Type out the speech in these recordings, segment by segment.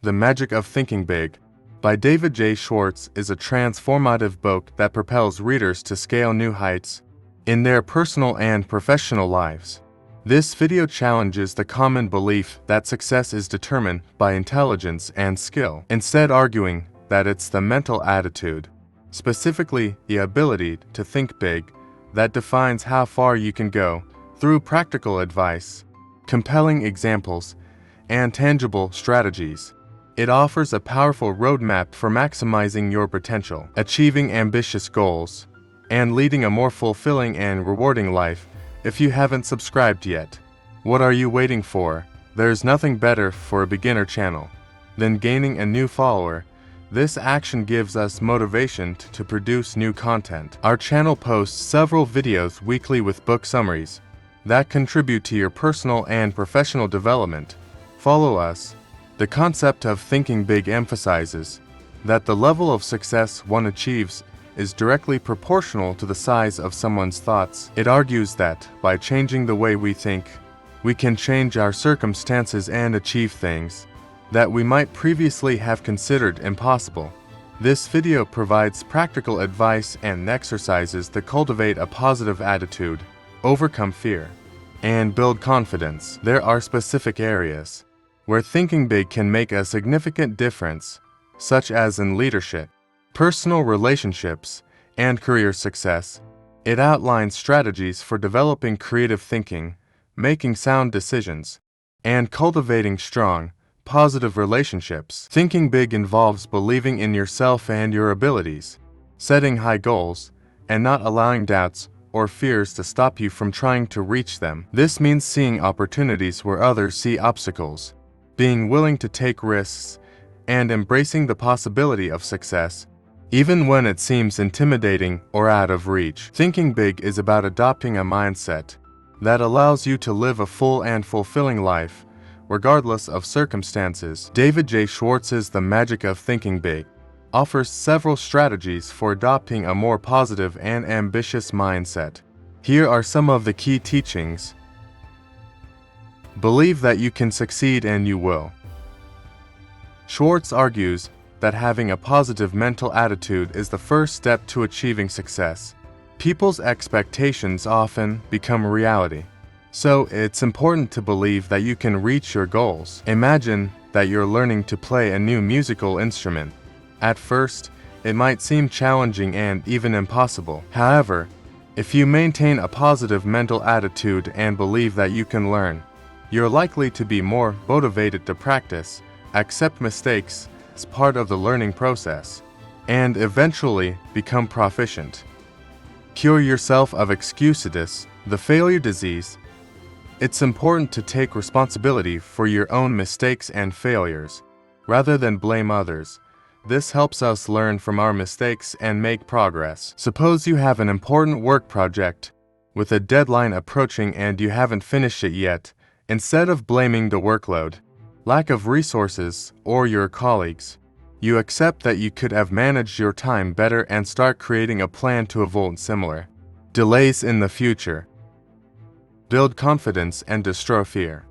The Magic of Thinking Big by David J. Schwartz is a transformative book that propels readers to scale new heights in their personal and professional lives. This video challenges the common belief that success is determined by intelligence and skill, instead arguing that it's the mental attitude, specifically the ability to think big, that defines how far you can go. Through practical advice, compelling examples, and tangible strategies, it offers a powerful roadmap for maximizing your potential, achieving ambitious goals, and leading a more fulfilling and rewarding life. If you haven't subscribed yet, what are you waiting for? There's nothing better for a beginner channel than gaining a new follower. This action gives us motivation to produce new content. Our channel posts several videos weekly with book summaries that contribute to your personal and professional development. Follow us. The concept of thinking big emphasizes that the level of success one achieves is directly proportional to the size of someone's thoughts. It argues that by changing the way we think, we can change our circumstances and achieve things that we might previously have considered impossible. This video provides practical advice and exercises to cultivate a positive attitude, overcome fear, and build confidence. There are specific areas where thinking big can make a significant difference, such as in leadership, personal relationships, and career success. It outlines strategies for developing creative thinking, making sound decisions, and cultivating strong, positive relationships. Thinking big involves believing in yourself and your abilities, setting high goals, and not allowing doubts or fears to stop you from trying to reach them. This means seeing opportunities where others see obstacles, being willing to take risks, and embracing the possibility of success, even when it seems intimidating or out of reach. Thinking big is about adopting a mindset that allows you to live a full and fulfilling life, regardless of circumstances. David J. Schwartz's The Magic of Thinking Big offers several strategies for adopting a more positive and ambitious mindset. Here are some of the key teachings. Believe that you can succeed and you will. Schwartz argues that having a positive mental attitude is the first step to achieving success. People's expectations often become reality, so it's important to believe that you can reach your goals. Imagine that you're learning to play a new musical instrument. At first, it might seem challenging and even impossible. However, if you maintain a positive mental attitude and believe that you can learn, you're likely to be more motivated to practice, accept mistakes as part of the learning process, and eventually become proficient. Cure yourself of excuses, the failure disease. It's important to take responsibility for your own mistakes and failures, rather than blame others. This helps us learn from our mistakes and make progress. Suppose you have an important work project with a deadline approaching and you haven't finished it yet. Instead of blaming the workload, lack of resources, or your colleagues, you accept that you could have managed your time better and start creating a plan to avoid similar delays in the future. Build confidence and destroy fear.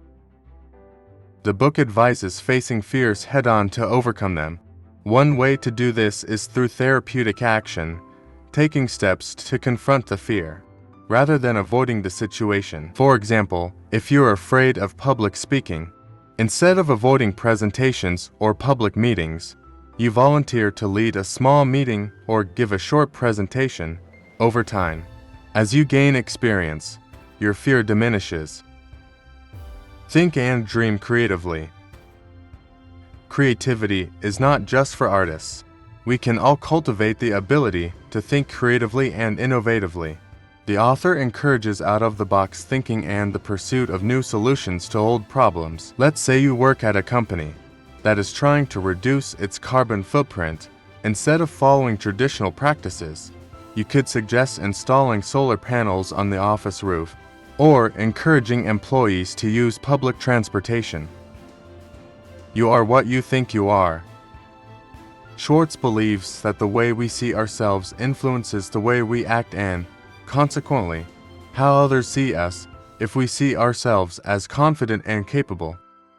The book advises facing fears head-on to overcome them. One way to do this is through therapeutic action, taking steps to confront the fear, rather than avoiding the situation. For example, if you're afraid of public speaking, instead of avoiding presentations or public meetings, you volunteer to lead a small meeting or give a short presentation. Over time, as you gain experience, your fear diminishes. Think and dream creatively. Creativity is not just for artists. We can all cultivate the ability to think creatively and innovatively. The author encourages out-of-the-box thinking and the pursuit of new solutions to old problems. Let's say you work at a company that is trying to reduce its carbon footprint. Instead of following traditional practices, you could suggest installing solar panels on the office roof or encouraging employees to use public transportation. You are what you think you are. Schwartz believes that the way we see ourselves influences the way we act and, consequently, how others see us. If we see ourselves as confident and capable,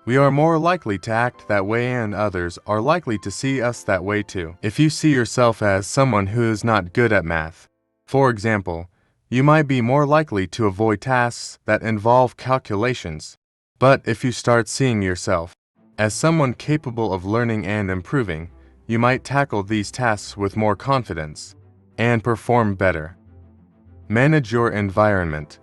we are more likely to act that way and others are likely to see us that way too. If you see yourself as someone who is not good at math, for example, you might be more likely to avoid tasks that involve calculations. But if you start seeing yourself as someone capable of learning and improving, you might tackle these tasks with more confidence and perform better. Manage your environment.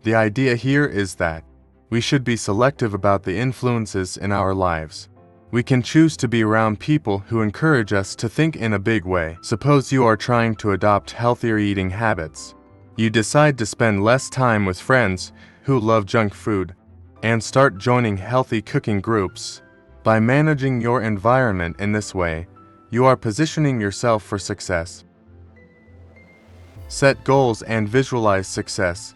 The idea here is that we should be selective about the influences in our lives. We can choose to be around people who encourage us to think in a big way. Suppose you are trying to adopt healthier eating habits. You decide to spend less time with friends who love junk food and start joining healthy cooking groups. By managing your environment in this way, you are positioning yourself for success. Set goals and visualize success.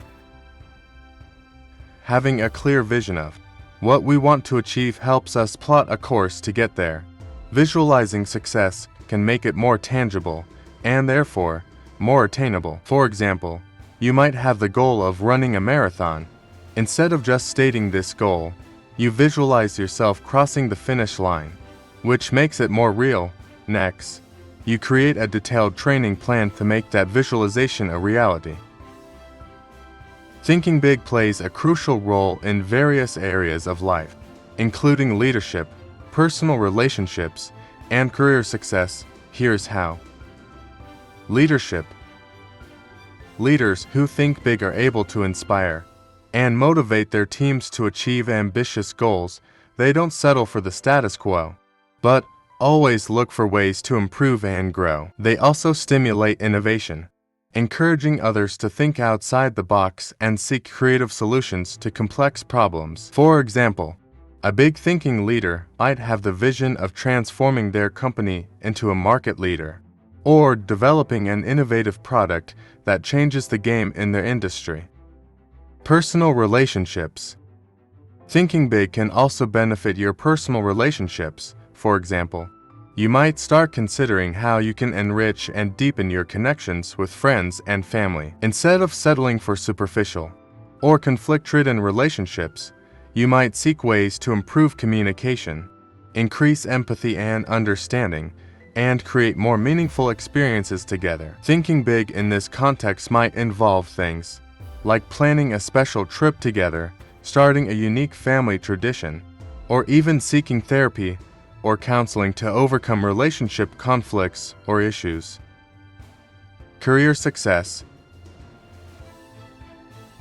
Having a clear vision of what we want to achieve helps us plot a course to get there. Visualizing success can make it more tangible and therefore more attainable. For example, you might have the goal of running a marathon. Instead of just stating this goal, you visualize yourself crossing the finish line, which makes it more real. Next, you create a detailed training plan to make that visualization a reality. Thinking big plays a crucial role in various areas of life, including leadership, personal relationships, and career success. Here's how. Leadership. Leaders who think big are able to inspire and motivate their teams to achieve ambitious goals. They don't settle for the status quo, but always look for ways to improve and grow. They also stimulate innovation, encouraging others to think outside the box and seek creative solutions to complex problems. For example, a big thinking leader might have the vision of transforming their company into a market leader, or developing an innovative product that changes the game in their industry. Personal relationships. Thinking big can also benefit your personal relationships. For example, you might start considering how you can enrich and deepen your connections with friends and family. Instead of settling for superficial or conflict-ridden relationships, you might seek ways to improve communication, increase empathy and understanding, and create more meaningful experiences together. Thinking big in this context might involve things like planning a special trip together, starting a unique family tradition, or even seeking therapy or counseling to overcome relationship conflicts or issues. Career success.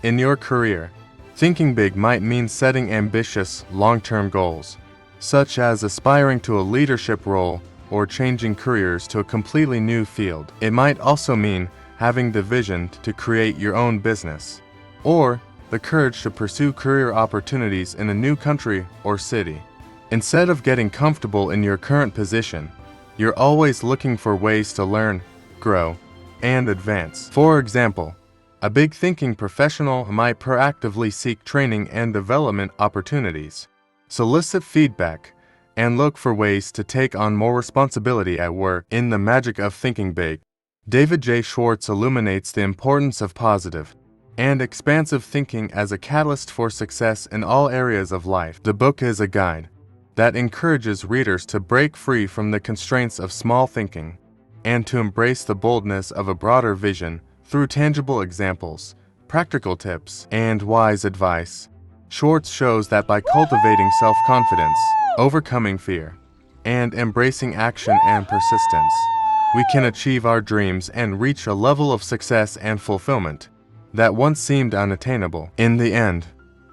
In your career, thinking big might mean setting ambitious, long-term goals, such as aspiring to a leadership role or changing careers to a completely new field. It might also mean having the vision to create your own business, or the courage to pursue career opportunities in a new country or city. Instead of getting comfortable in your current position, you're always looking for ways to learn, grow, and advance. For example, a big thinking professional might proactively seek training and development opportunities, solicit feedback, and look for ways to take on more responsibility at work. In The Magic of Thinking Big, David J. Schwartz illuminates the importance of positive and expansive thinking as a catalyst for success in all areas of life. The book is a guide that encourages readers to break free from the constraints of small thinking and to embrace the boldness of a broader vision through tangible examples, practical tips, and wise advice. Schwartz shows that by cultivating self-confidence, overcoming fear, and embracing action and persistence, we can achieve our dreams and reach a level of success and fulfillment that once seemed unattainable. In the end,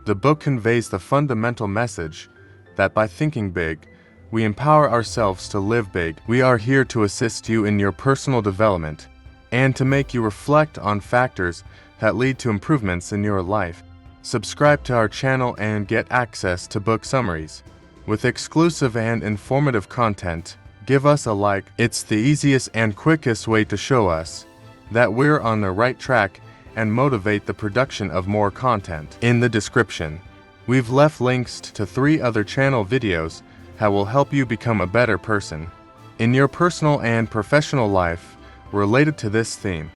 the book conveys the fundamental message that by thinking big, we empower ourselves to live big. We are here to assist you in your personal development and to make you reflect on factors that lead to improvements in your life. Subscribe to our channel and get access to book summaries with exclusive and informative content. Give us a like. It's the easiest and quickest way to show us that we're on the right track and motivate the production of more content. In the description, we've left links to 3 other channel videos that will help you become a better person in your personal and professional life related to this theme.